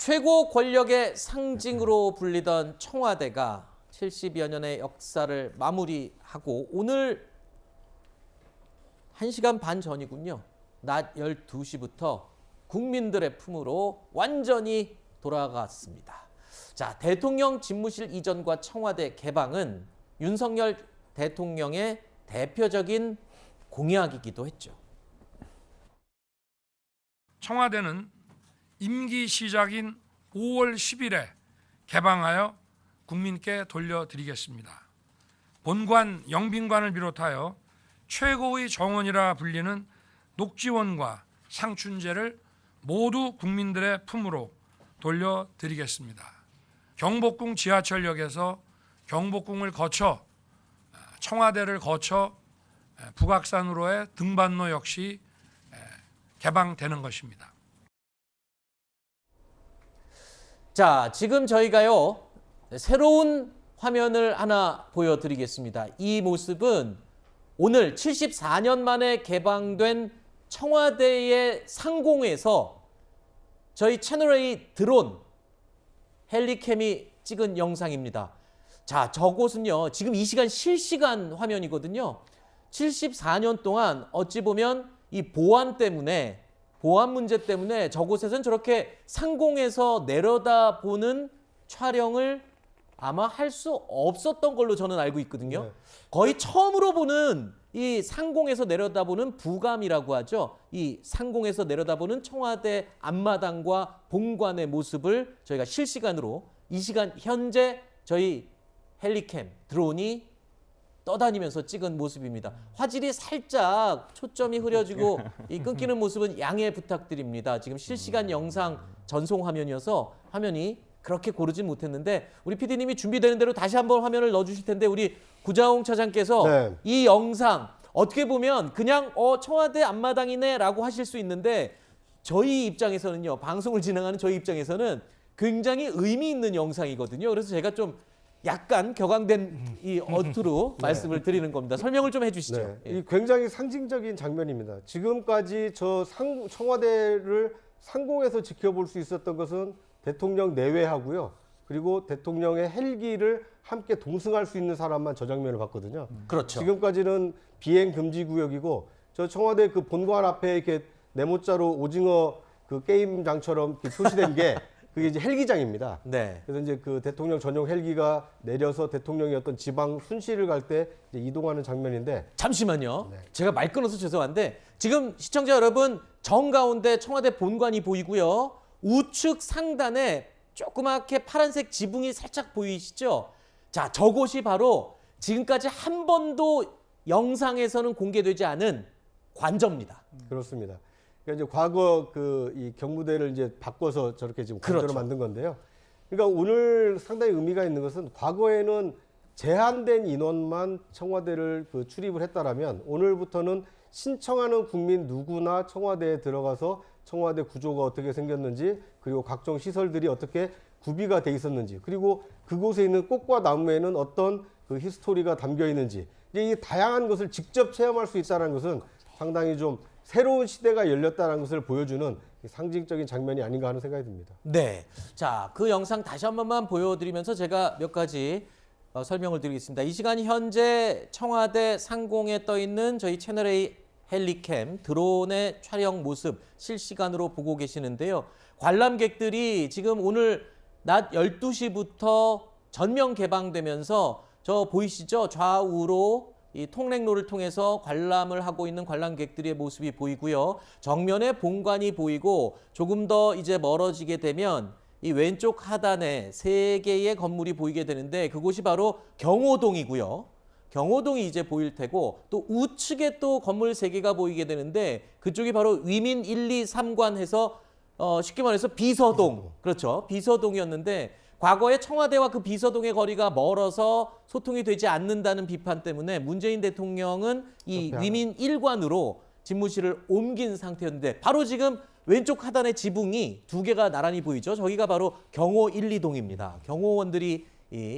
최고 권력의 상징으로 불리던 청와대가 70여 년의 역사를 마무리하고 오늘 1시간 반 전이군요. 낮 12시부터 국민들의 품으로 완전히 돌아갔습니다. 자, 대통령 집무실 이전과 청와대 개방은 윤석열 대통령의 대표적인 공약이기도 했죠. 청와대는 임기 시작인 5월 10일에 개방하여 국민께 돌려드리겠습니다. 본관, 영빈관을 비롯하여 최고의 정원이라 불리는 녹지원과 상춘제를 모두 국민들의 품으로 돌려드리겠습니다. 경복궁 지하철역에서 경복궁을 거쳐 청와대를 거쳐 북악산으로의 등반로 역시 개방되는 것입니다. 자, 지금 저희가요 새로운 화면을 하나 보여드리겠습니다. 이 모습은 오늘 74년 만에 개방된 청와대의 상공에서 저희 채널A 드론 헬리캠이 찍은 영상입니다. 자, 저곳은요 지금 이 시간 실시간 화면이거든요. 74년 동안 어찌 보면 이 보안 문제 때문에 저곳에서는 저렇게 상공에서 내려다보는 촬영을 아마 할 수 없었던 걸로 저는 알고 있거든요. 네. 거의 처음으로 보는 이 상공에서 내려다보는 부감이라고 하죠. 이 상공에서 내려다보는 청와대 앞마당과 본관의 모습을 저희가 실시간으로 이 시간 현재 저희 헬리캠 드론이 떠다니면서 찍은 모습입니다. 화질이 살짝 초점이 흐려지고 이 끊기는 모습은 양해 부탁드립니다. 지금 실시간 영상 전송 화면이어서 화면이 그렇게 고르진 못했는데 우리 PD님이 준비되는 대로 다시 한번 화면을 넣어주실 텐데 우리 구자홍 차장께서 네. 이 영상 어떻게 보면 그냥 청와대 앞마당이네라고 하실 수 있는데 저희 입장에서는요, 방송을 진행하는 저희 입장에서는 굉장히 의미 있는 영상이거든요. 그래서 제가 좀 약간 격앙된 이 어투로 말씀을 드리는 겁니다. 설명을 좀 해주시죠. 네. 예. 이 굉장히 상징적인 장면입니다. 지금까지 청와대를 상공에서 지켜볼 수 있었던 것은 대통령 내외하고요. 그리고 대통령의 헬기를 함께 동승할 수 있는 사람만 저 장면을 봤거든요. 그렇죠. 지금까지는 비행 금지 구역이고 저 청와대 그 본관 앞에 이렇게 네모자로 오징어 그 게임장처럼 이렇게 표시된 게 그게 이제 헬기장입니다. 네. 그래서 이제 그 대통령 전용 헬기가 내려서 대통령이 어떤 지방 순시를 갈 때 이동하는 장면인데 잠시만요. 네. 제가 말 끊어서 죄송한데 지금 시청자 여러분 정가운데 청와대 본관이 보이고요. 우측 상단에 조그맣게 파란색 지붕이 살짝 보이시죠? 자, 저곳이 바로 지금까지 한 번도 영상에서는 공개되지 않은 관저입니다. 그렇습니다. 그러니까 이제 과거 이 경무대를 이제 바꿔서 저렇게 지금 관저로 그렇죠. 만든 건데요. 그러니까 오늘 상당히 의미가 있는 것은 과거에는 제한된 인원만 청와대를 출입을 했다라면 오늘부터는 신청하는 국민 누구나 청와대에 들어가서 청와대 구조가 어떻게 생겼는지 그리고 각종 시설들이 어떻게 구비가 돼 있었는지 그리고 그곳에 있는 꽃과 나무에는 어떤 그 히스토리가 담겨 있는지 이제 이 다양한 것을 직접 체험할 수 있다는 것은 상당히 좀 새로운 시대가 열렸다는 것을 보여주는 상징적인 장면이 아닌가 하는 생각이 듭니다. 네. 자, 그 영상 다시 한 번만 보여드리면서 제가 몇 가지 설명을 드리겠습니다. 이 시간 현재 청와대 상공에 떠 있는 저희 채널A 헬리캠 드론의 촬영 모습 실시간으로 보고 계시는데요. 관람객들이 지금 오늘 낮 12시부터 전면 개방되면서 저 보이시죠? 좌우로 이 통행로를 통해서 관람을 하고 있는 관람객들의 모습이 보이고요. 정면에 본관이 보이고 조금 더 이제 멀어지게 되면 이 왼쪽 하단에 3개의 건물이 보이게 되는데 그곳이 바로 경호동이고요. 경호동이 이제 보일 테고 또 우측에 또 건물 3개가 보이게 되는데 그쪽이 바로 위민 1, 2, 3관 해서 쉽게 말해서 비서동. 그렇죠. 비서동이었는데 과거에 청와대와 그 비서동의 거리가 멀어서 소통이 되지 않는다는 비판 때문에 문재인 대통령은 이 위민 1관으로 집무실을 옮긴 상태였는데 바로 지금 왼쪽 하단의 지붕이 2개가 나란히 보이죠. 저기가 바로 경호 1, 2동입니다. 경호원들이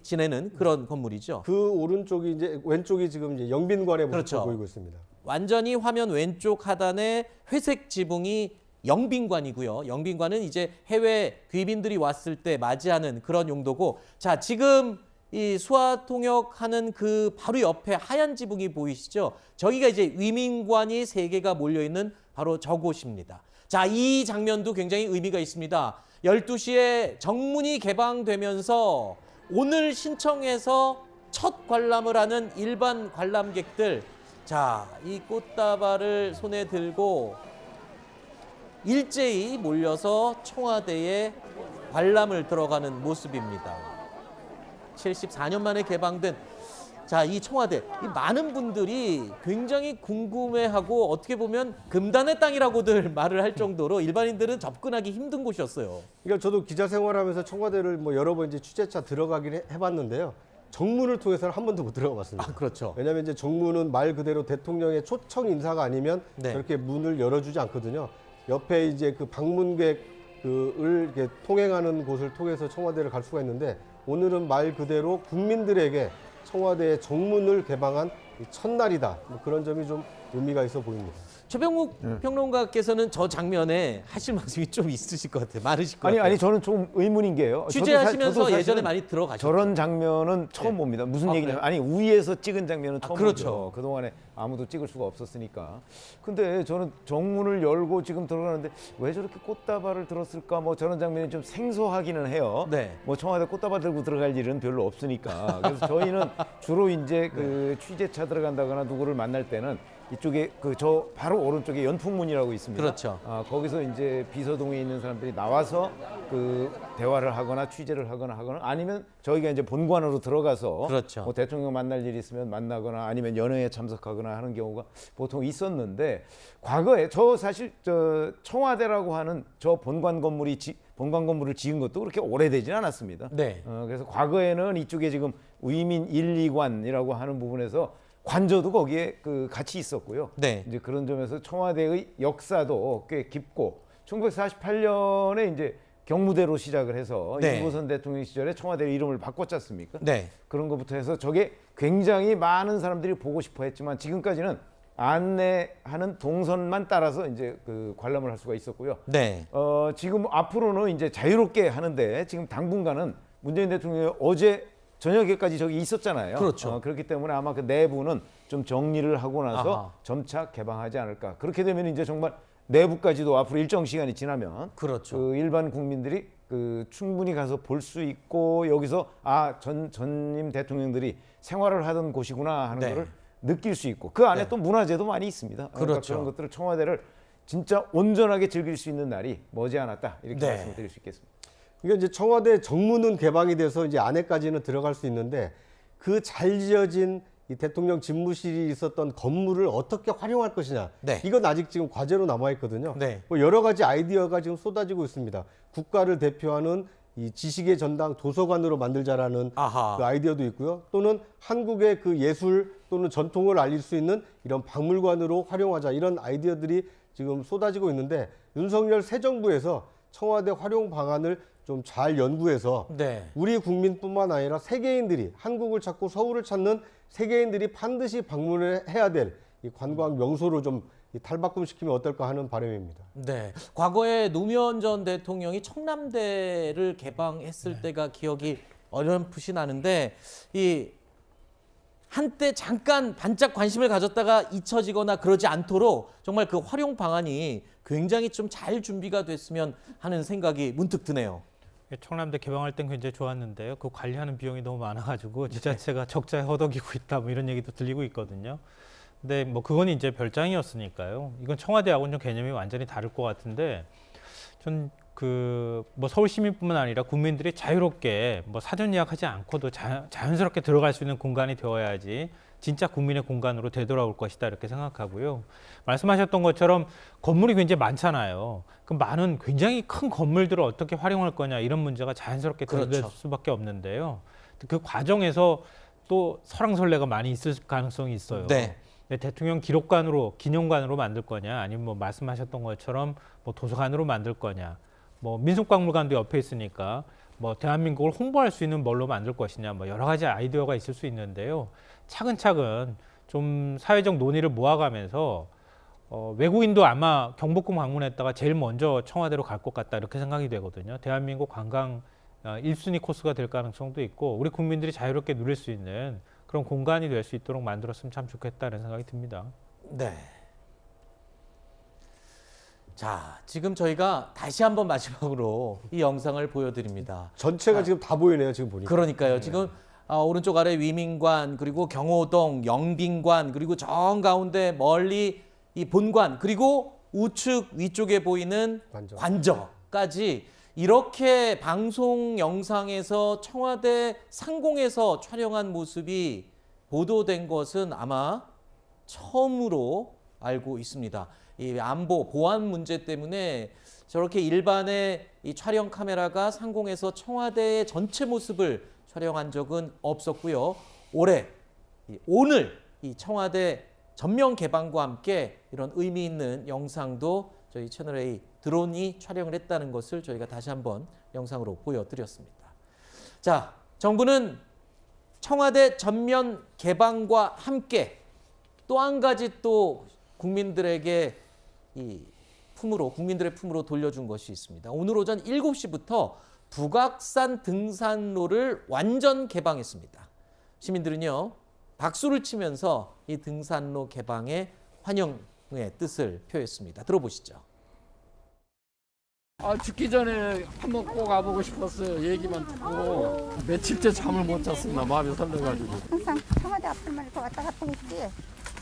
지내는 그런 건물이죠. 그 오른쪽이 이제 왼쪽이 지금 이제 영빈관의 모습을 그렇죠. 보이고 있습니다. 완전히 화면 왼쪽 하단에 회색 지붕이 영빈관이고요. 영빈관은 이제 해외 귀빈들이 왔을 때 맞이하는 그런 용도고, 자, 지금 이 수화통역하는 그 바로 옆에 하얀 지붕이 보이시죠? 저기가 이제 위민관이 3개가 몰려 있는 바로 저곳입니다. 자, 이 장면도 굉장히 의미가 있습니다. 12시에 정문이 개방되면서 오늘 신청해서 첫 관람을 하는 일반 관람객들, 자, 이 꽃다발을 손에 들고 일제히 몰려서 청와대에 관람을 들어가는 모습입니다. 74년 만에 개방된, 자, 이 청와대, 이 많은 분들이 굉장히 궁금해하고 어떻게 보면 금단의 땅이라고들 말을 할 정도로 일반인들은 접근하기 힘든 곳이었어요. 그러니까 저도 기자 생활하면서 청와대를 뭐 여러 번 이제 취재차 들어가긴 해봤는데요. 정문을 통해서는 한 번도 못 들어가 봤습니다. 아, 그렇죠. 왜냐하면 이제 정문은 말 그대로 대통령의 초청 인사가 아니면 네. 저렇게 문을 열어주지 않거든요. 옆에 이제 그 방문객을 이렇게 통행하는 곳을 통해서 청와대를 갈 수가 있는데, 오늘은 말 그대로 국민들에게 청와대의 정문을 개방한 이 첫날이다. 뭐 그런 점이 좀 의미가 있어 보입니다. 최병욱 평론가께서는 저 장면에 하실 말씀이 좀 있으실 것 같아요. 많으실 것 같아요. 아니 저는 좀 의문인 게요. 취재하시면서 저도 사실은 예전에 많이 들어가셨죠. 저런 장면은 처음 네. 봅니다. 무슨 아, 얘기냐면, 그래요? 아니 위에서 찍은 장면은 처음 그렇죠. 보죠. 그동안에 아무도 찍을 수가 없었으니까. 근데 저는 정문을 열고 지금 들어가는데 왜 저렇게 꽃다발을 들었을까? 뭐 저런 장면이 좀 생소하기는 해요. 네. 뭐 청와대 꽃다발 들고 들어갈 일은 별로 없으니까. 그래서 저희는 주로 이제 그 취재차 들어간다거나 누구를 만날 때는 이쪽에 그 저 바로 오른쪽에 연풍문이라고 있습니다. 그렇죠. 거기서 이제 비서동에 있는 사람들이 나와서 그 대화를 하거나 취재를 하거나 아니면 저희가 이제 본관으로 들어가서 그렇죠. 뭐 대통령 만날 일이 있으면 만나거나 아니면 연회에 참석하거나 하는 경우가 보통 있었는데, 과거에 저 사실 저 청와대라고 하는 저 본관 건물을 지은 것도 그렇게 오래되진 않았습니다. 네. 그래서 과거에는 이쪽에 지금 위민 1, 2관이라고 하는 부분에서 관저도 거기에 그 같이 있었고요. 네. 이제 그런 점에서 청와대의 역사도 꽤 깊고, 1948년에 이제 경무대로 시작을 해서 네. 이무선 대통령 시절에 청와대 이름을 바꿨지 않습니까? 네. 그런 것부터 해서 저게 굉장히 많은 사람들이 보고 싶어 했지만 지금까지는 안내하는 동선만 따라서 이제 그 관람을 할 수가 있었고요. 네. 지금 앞으로는 이제 자유롭게 하는데, 지금 당분간은 문재인 대통령이 어제 저녁에까지 저기 있었잖아요. 그렇죠. 그렇기 때문에 아마 그 내부는 좀 정리를 하고 나서 아하. 점차 개방하지 않을까. 그렇게 되면 이제 정말 내부까지도 앞으로 일정 시간이 지나면 그렇죠. 그 일반 국민들이 그 충분히 가서 볼 수 있고, 여기서 전임 대통령들이 생활을 하던 곳이구나 하는 네. 거를 느낄 수 있고, 그 안에 네. 또 문화재도 많이 있습니다. 그러니까 그렇죠. 그런 것들을 청와대를 진짜 온전하게 즐길 수 있는 날이 머지않았다, 이렇게 네. 말씀을 드릴 수 있겠습니다. 그러니까 이제 청와대 정문은 개방이 돼서 이제 안에까지는 들어갈 수 있는데, 그 잘 지어진 이 대통령 집무실이 있었던 건물을 어떻게 활용할 것이냐, 네. 이건 아직 지금 과제로 남아 있거든요. 네. 뭐 여러 가지 아이디어가 지금 쏟아지고 있습니다. 국가를 대표하는 이 지식의 전당 도서관으로 만들자라는 아하. 그 아이디어도 있고요. 또는 한국의 그 예술 또는 전통을 알릴 수 있는 이런 박물관으로 활용하자, 이런 아이디어들이 지금 쏟아지고 있는데, 윤석열 새 정부에서 청와대 활용 방안을 좀 잘 연구해서 네. 우리 국민뿐만 아니라 세계인들이, 한국을 찾고 서울을 찾는 세계인들이 반드시 방문을 해야 될 이 관광 명소로 좀 탈바꿈시키면 어떨까 하는 바람입니다. 네. 과거에 노무현 전 대통령이 청남대를 개방했을 때가 기억이 어렴풋이 나는데, 이 한때 잠깐 반짝 관심을 가졌다가 잊혀지거나 그러지 않도록 정말 그 활용 방안이 굉장히 좀 잘 준비가 됐으면 하는 생각이 문득 드네요. 청남대 개방할 땐 굉장히 좋았는데요. 그 관리하는 비용이 너무 많아가지고 지자체가 적자에 허덕이고 있다, 뭐 이런 얘기도 들리고 있거든요. 근데 뭐 그건 이제 별장이었으니까요. 이건 청와대하고는 좀 개념이 완전히 다를 것 같은데, 전 그 뭐 서울 시민뿐만 아니라 국민들이 자유롭게 뭐 사전 예약하지 않고도 자연스럽게 들어갈 수 있는 공간이 되어야지 진짜 국민의 공간으로 되돌아올 것이다, 이렇게 생각하고요. 말씀하셨던 것처럼 건물이 굉장히 많잖아요. 그 많은 굉장히 큰 건물들을 어떻게 활용할 거냐, 이런 문제가 자연스럽게 그렇죠. 대두될 수밖에 없는데요. 그 과정에서 또 설왕설래가 많이 있을 가능성이 있어요. 네. 대통령 기록관으로, 기념관으로 만들 거냐, 아니면 뭐 말씀하셨던 것처럼 뭐 도서관으로 만들 거냐, 뭐 민속박물관도 옆에 있으니까 뭐 대한민국을 홍보할 수 있는 뭘로 만들 것이냐, 뭐 여러 가지 아이디어가 있을 수 있는데요. 차근차근 좀 사회적 논의를 모아가면서 외국인도 아마 경복궁 방문했다가 제일 먼저 청와대로 갈 것 같다 이렇게 생각이 되거든요. 대한민국 관광 1순위 코스가 될 가능성도 있고 우리 국민들이 자유롭게 누릴 수 있는 그런 공간이 될 수 있도록 만들었으면 참 좋겠다는 생각이 듭니다. 네. 자, 지금 저희가 다시 한번 마지막으로 이 영상을 보여드립니다. 전체가 지금 다 보이네요. 지금 보니까. 그러니까요. 지금 오른쪽 아래 위민관, 그리고 경호동, 영빈관, 그리고 정 가운데 멀리 이 본관, 그리고 우측 위쪽에 보이는 관저까지 이렇게 방송 영상에서 청와대 상공에서 촬영한 모습이 보도된 것은 아마 처음으로 알고 있습니다. 이 안보 보안 문제 때문에 저렇게 일반의 이 촬영 카메라가 상공에서 청와대의 전체 모습을 촬영한 적은 없었고요. 오늘 이 청와대 전면 개방과 함께 이런 의미 있는 영상도 저희 채널A 드론이 촬영을 했다는 것을 저희가 다시 한번 영상으로 보여드렸습니다. 자, 정부는 청와대 전면 개방과 함께 또 한 가지 또 국민들에게 국민들의 품으로 돌려준 것이 있습니다. 오늘 오전 7시부터 북악산 등산로를 완전 개방했습니다. 시민들은요, 박수를 치면서 이 등산로 개방에 환영의 뜻을 표했습니다. 들어보시죠. 죽기 전에 한번 꼭 와보고 싶었어요. 얘기만 듣고 며칠째 잠을 못 잤습니다. 마음이 설레가지고. 항상 청와대 앞을만 이렇게 왔다 갔다 했지.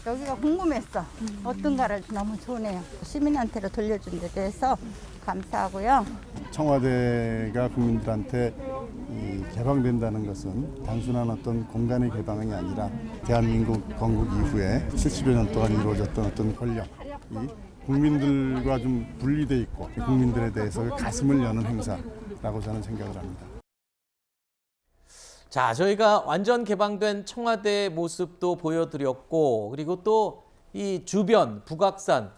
여기가 궁금했어. 어떤가를 너무 좋네요. 시민한테로 돌려준 데 대해서 감사하고요. 청와대가 국민들한테 개방된다는 것은 단순한 어떤 공간의 개방이 아니라 대한민국 건국 이후에 70여 년 동안 이루어졌던 어떤 권력이 국민들과 좀 분리돼 있고 국민들에 대해서 가슴을 여는 행사라고 저는 생각을 합니다. 자, 저희가 완전 개방된 청와대 모습도 보여드렸고, 그리고 또 이 주변 북악산,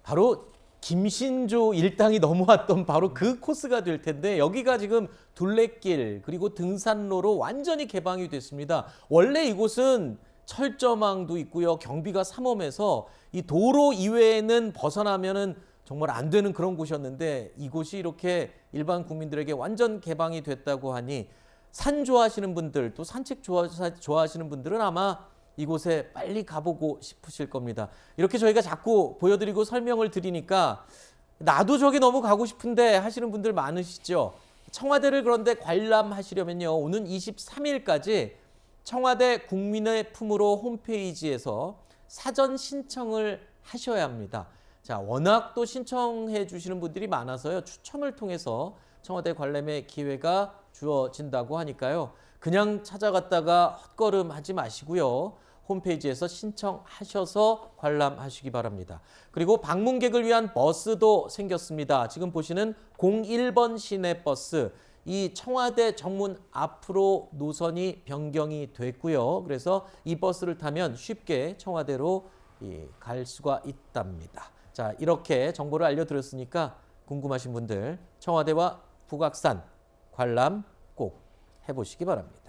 바로 김신조 일당이 넘어왔던 바로 그 코스가 될 텐데, 여기가 지금 둘레길 그리고 등산로로 완전히 개방이 됐습니다. 원래 이곳은 철저망도 있고요, 경비가 삼엄해서 이 도로 이외에는 벗어나면은 정말 안 되는 그런 곳이었는데, 이곳이 이렇게 일반 국민들에게 완전 개방이 됐다고 하니 산 좋아하시는 분들, 또 산책 좋아하시는 분들은 아마 이곳에 빨리 가보고 싶으실 겁니다. 이렇게 저희가 자꾸 보여드리고 설명을 드리니까 나도 저기 너무 가고 싶은데 하시는 분들 많으시죠. 청와대를 그런데 관람하시려면요, 오는 23일까지 청와대 국민의 품으로 홈페이지에서 사전 신청을 하셔야 합니다. 자, 워낙 또 신청해 주시는 분들이 많아서요, 추첨을 통해서 청와대 관람의 기회가 주어진다고 하니까요, 그냥 찾아갔다가 헛걸음하지 마시고요, 홈페이지에서 신청하셔서 관람하시기 바랍니다. 그리고 방문객을 위한 버스도 생겼습니다. 지금 보시는 01번 시내버스, 이 청와대 정문 앞으로 노선이 변경이 됐고요. 그래서 이 버스를 타면 쉽게 청와대로 갈 수가 있답니다. 자, 이렇게 정보를 알려드렸으니까 궁금하신 분들 청와대와 북악산 관람 꼭 해보시기 바랍니다.